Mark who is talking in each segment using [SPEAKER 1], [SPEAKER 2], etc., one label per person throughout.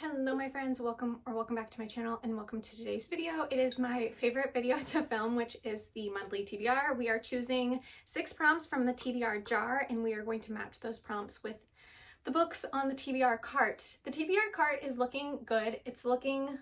[SPEAKER 1] Hello my friends, welcome back to my channel and welcome to today's video. It is my favorite video to film, which is the monthly TBR. We are choosing 6 prompts from the TBR jar and we are going to match those prompts with the books on the TBR cart. The TBR cart is looking good. It's looking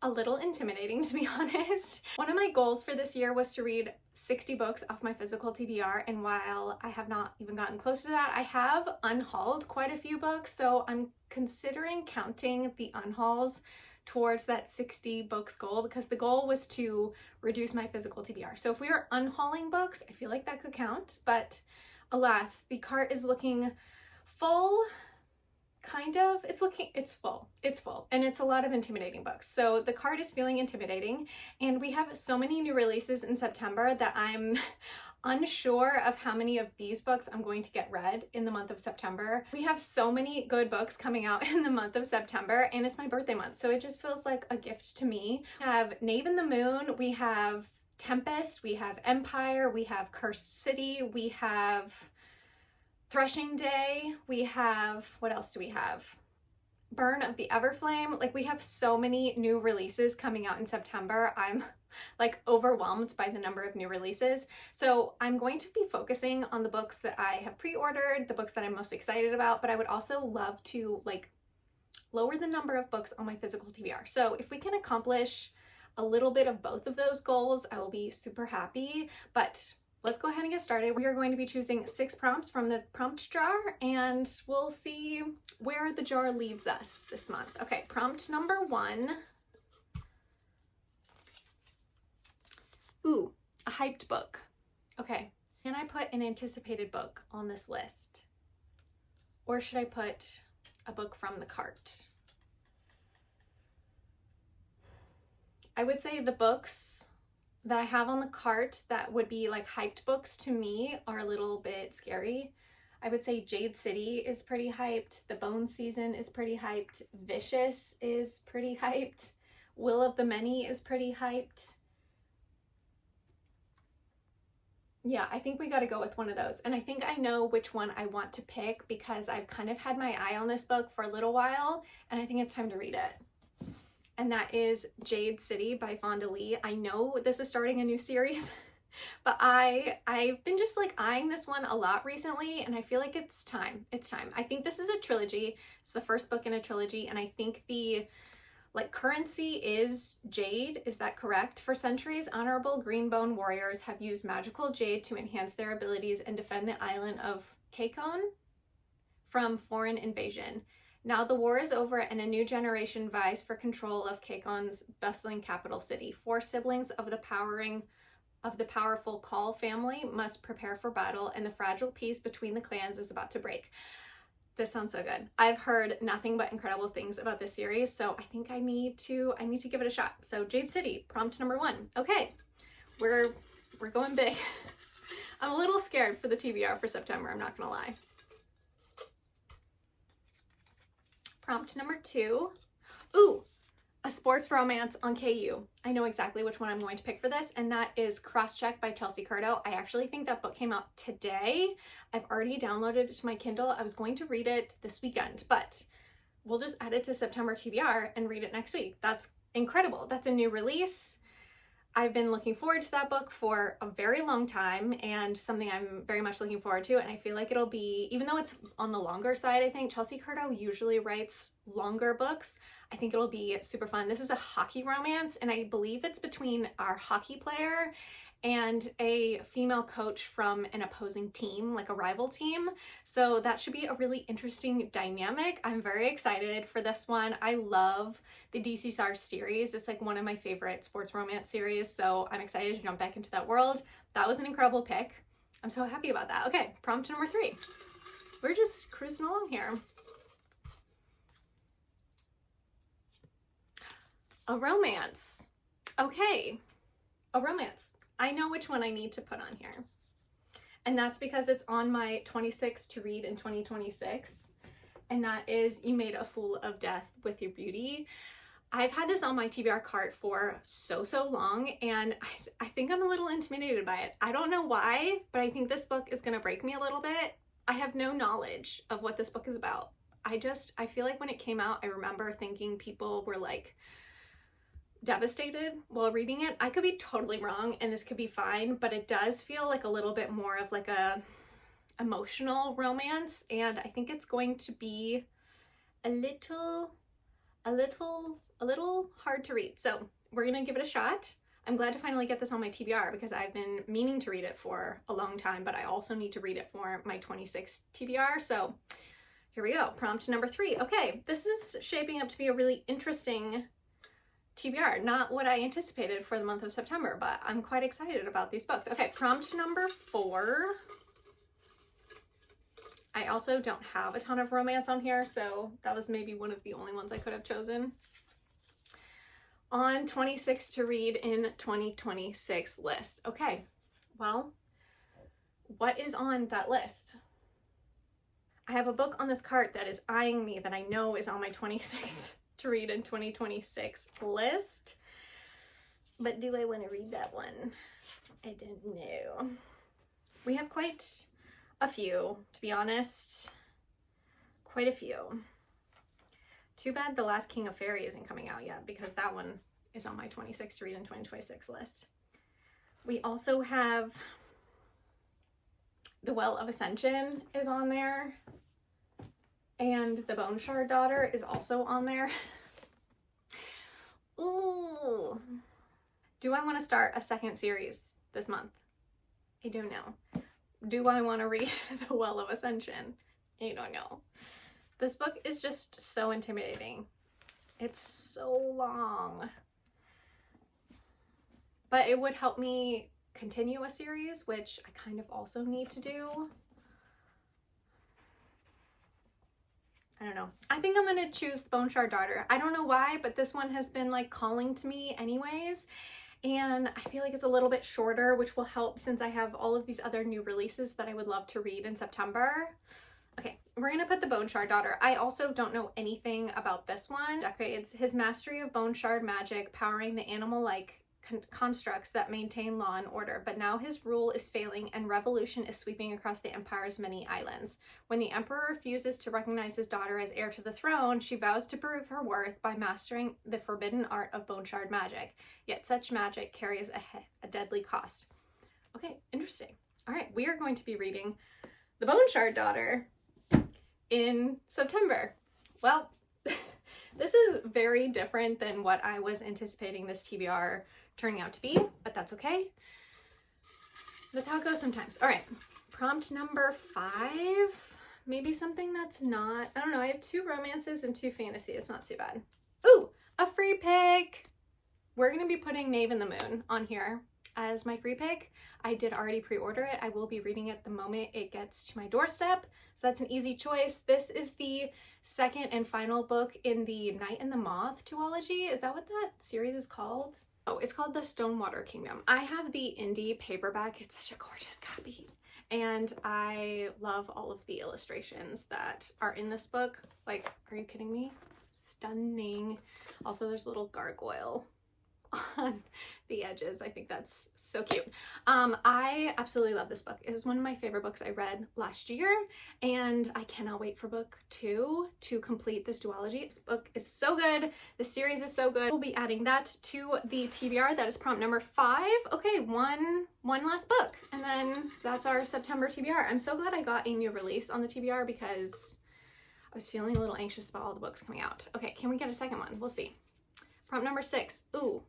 [SPEAKER 1] a little intimidating, to be honest. One of my goals for this year was to read 60 books off my physical TBR, and while I have not even gotten close to that, I have unhauled quite a few books, so I'm considering counting the unhauls towards that 60 books goal, because the goal was to reduce my physical TBR. So if we were unhauling books, I feel like that could count, but alas, the cart is looking full. Kind of. It's full, and it's a lot of intimidating books. So the cart is feeling intimidating, and we have so many new releases in September that I'm unsure of how many of these books I'm going to get read in the month of September. We have so many good books coming out in the month of September, and it's my birthday month, so it just feels like a gift to me. We have Knave in the Moon, we have Tempest, we have Empire, we have Cursed City, we have Threshing Day, we have, what else do we have? Burn of the Everflame. Like, we have so many new releases coming out in September. I'm like overwhelmed by the number of new releases. So I'm going to be focusing on the books that I have pre-ordered, the books that I'm most excited about, but I would also love to like lower the number of books on my physical TBR. So if we can accomplish a little bit of both of those goals, I will be super happy. But let's go ahead and get started. We are going to be choosing 6 prompts from the prompt jar, and we'll see where the jar leads us this month. Okay, prompt number 1. Ooh, a hyped book. Okay, can I put an anticipated book on this list? Or should I put a book from the cart? I would say the books that I have on the cart that would be like hyped books to me are a little bit scary. I would say Jade City is pretty hyped. The Bone Season is pretty hyped. Vicious is pretty hyped. Will of the Many is pretty hyped. Yeah, I think we got to go with one of those. And I think I know which one I want to pick because I've kind of had my eye on this book for a little while, and I think it's time to read it. And that is Jade City by Fonda Lee. I know this is starting a new series, but I've been just like eyeing this one a lot recently, and I feel like it's time. It's time. I think this is a trilogy. It's the first book in a trilogy, and I think the currency is jade. Is that correct? For centuries, honorable greenbone warriors have used magical jade to enhance their abilities and defend the island of Kekon from foreign invasion. Now the war is over and a new generation vies for control of Kekon's bustling capital city. 4 siblings of the powerful Call family must prepare for battle, and the fragile peace between the clans is about to break. This sounds so good. I've heard nothing but incredible things about this series, so I think I need to give it a shot. So Jade City, prompt number 1. Okay, we're going big. I'm a little scared for the TBR for September, I'm not gonna lie. Prompt number 2. Ooh, a sports romance on KU. I know exactly which one I'm going to pick for this, and that is Crosscheck by Chelsea Curto. I actually think that book came out today. I've already downloaded it to my Kindle. I was going to read it this weekend, but we'll just add it to September TBR and read it next week. That's incredible. That's a new release. I've been looking forward to that book for a very long time, and something I'm very much looking forward to, and I feel like it'll be, even though it's on the longer side, I think Chelsea Curto usually writes longer books. I think it'll be super fun. This is a hockey romance, and I believe it's between our hockey player and a female coach from an opposing team, like a rival team. So that should be a really interesting dynamic. I'm very excited for this one. I love the DC Stars series. It's like one of my favorite sports romance series, so I'm excited to jump back into that world. That was an incredible pick. I'm so happy about that. Okay, prompt number 3. We're just cruising along here. A romance. Okay, a romance. I know which one I need to put on here. And that's because it's on my 26 to read in 2026. And that is You Made a Fool of Death with Your Beauty. I've had this on my TBR cart for so long, and I think I'm a little intimidated by it. I don't know why, but I think this book is gonna break me a little bit. I have no knowledge of what this book is about. I feel like when it came out, I remember thinking people were like devastated while reading it. I could be totally wrong and this could be fine, but it does feel like a little bit more of like a emotional romance, and I think it's going to be a little hard to read. So we're gonna give it a shot. I'm glad to finally get this on my TBR because I've been meaning to read it for a long time, but I also need to read it for my 26 TBR. So here we go. Prompt number 3. Okay, this is shaping up to be a really interesting TBR. Not what I anticipated for the month of September, but I'm quite excited about these books. Okay, prompt number 4. I also don't have a ton of romance on here, so that was maybe one of the only ones I could have chosen. On 26 to read in 2026 list. Okay, well, what is on that list? I have a book on this cart that is eyeing me that I know is on my 26 to read in 2026 list. But do I want to read that one? I don't know. We have quite a few, to be honest. Quite a few. Too bad The Last King of Fairy isn't coming out yet because that one is on my 26 to read in 2026 list. We also have The Well of Ascension is on there. And The Bone Shard Daughter is also on there. Ooh. Do I want to start a second series this month? I don't know. Do I want to read The Well of Ascension? I don't know. This book is just so intimidating. It's so long. But it would help me continue a series, which I kind of also need to do. I don't know. I think I'm gonna choose The Bone Shard Daughter. I don't know why, but this one has been like calling to me anyways. And I feel like it's a little bit shorter, which will help since I have all of these other new releases that I would love to read in September. Okay, we're gonna put The Bone Shard Daughter. I also don't know anything about this one. Okay, it's his mastery of bone shard magic, powering the animal-like constructs that maintain law and order, but now his rule is failing and revolution is sweeping across the empire's many islands. When the emperor refuses to recognize his daughter as heir to the throne, she vows to prove her worth by mastering the forbidden art of bone shard magic. Yet such magic carries a deadly cost. Okay, interesting. All right, we are going to be reading The Bone Shard Daughter in September. Well, this is very different than what I was anticipating this TBR turning out to be, but that's okay. That's how it goes sometimes. All right, prompt number 5. Maybe something that's not, I don't know, I have 2 romances and 2 fantasy. It's not too bad. Ooh, a free pick. We're gonna be putting Knave in the Moon on here as my free pick. I did already pre-order it. I will be reading it the moment it gets to my doorstep. So that's an easy choice. This is the second and final book in the Night and the Moth duology. Is that what that series is called? Oh, it's called The Stonewater Kingdom. I have the indie paperback. It's such a gorgeous copy. And I love all of the illustrations that are in this book. Like, are you kidding me? Stunning. Also, there's a little gargoyle on the edges. I think that's so cute. I absolutely love this book. It is one of my favorite books I read last year, and I cannot wait for book 2 to complete this duology. This book is so good. The series is so good. We'll be adding that to the TBR. That is prompt number 5. Okay, one last book, and then that's our September TBR. I'm so glad I got a new release on the TBR because I was feeling a little anxious about all the books coming out. Okay, can we get a second one? We'll see. Prompt number 6. Ooh.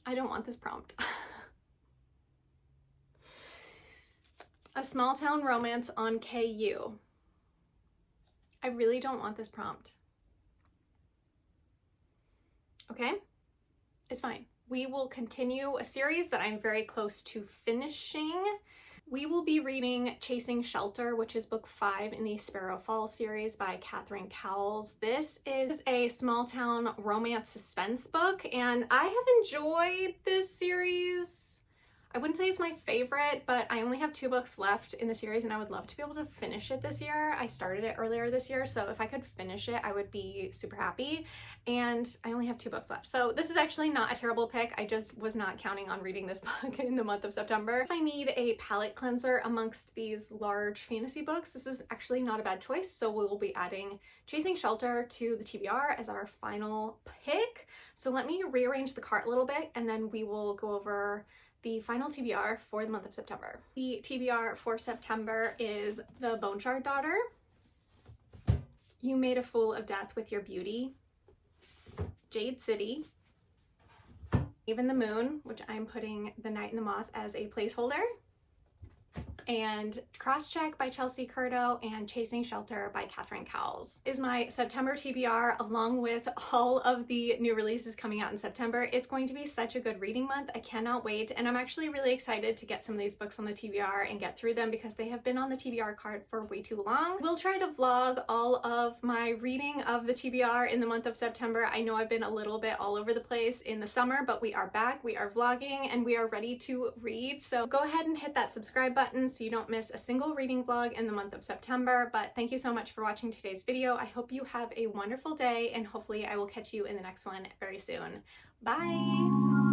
[SPEAKER 1] I don't want this prompt. A small town romance on KU. I really don't want this prompt. Okay, it's fine. We will continue a series that I'm very close to finishing. We will be reading Chasing Shelter, which is book 5 in the Sparrow Falls series by Catherine Cowles. This is a small town romance suspense book, and I have enjoyed this series. I wouldn't say it's my favorite, but I only have 2 books left in the series and I would love to be able to finish it this year. I started it earlier this year, so if I could finish it, I would be super happy. And I only have 2 books left. So this is actually not a terrible pick. I just was not counting on reading this book in the month of September. If I need a palette cleanser amongst these large fantasy books, this is actually not a bad choice. So we will be adding Chasing Shelter to the TBR as our final pick. So let me rearrange the cart a little bit and then we will go over the final TBR for the month of September. The TBR for September is The Bone Shard Daughter, You Made a Fool of Death with Your Beauty, Jade City, Even the Moon, which I'm putting The Night and the Moth as a placeholder, and Crosscheck by Chelsea Curto and Chasing Shelter by Catherine Cowles is my September TBR, along with all of the new releases coming out in September. It's going to be such a good reading month. I cannot wait, and I'm actually really excited to get some of these books on the TBR and get through them because they have been on the TBR card for way too long. We'll try to vlog all of my reading of the TBR in the month of September. I know I've been a little bit all over the place in the summer, but we are back, we are vlogging, and we are ready to read. So go ahead and hit that subscribe button so you don't miss a single reading vlog in the month of September. But thank you so much for watching today's video. I hope you have a wonderful day, and hopefully I will catch you in the next one very soon. Bye!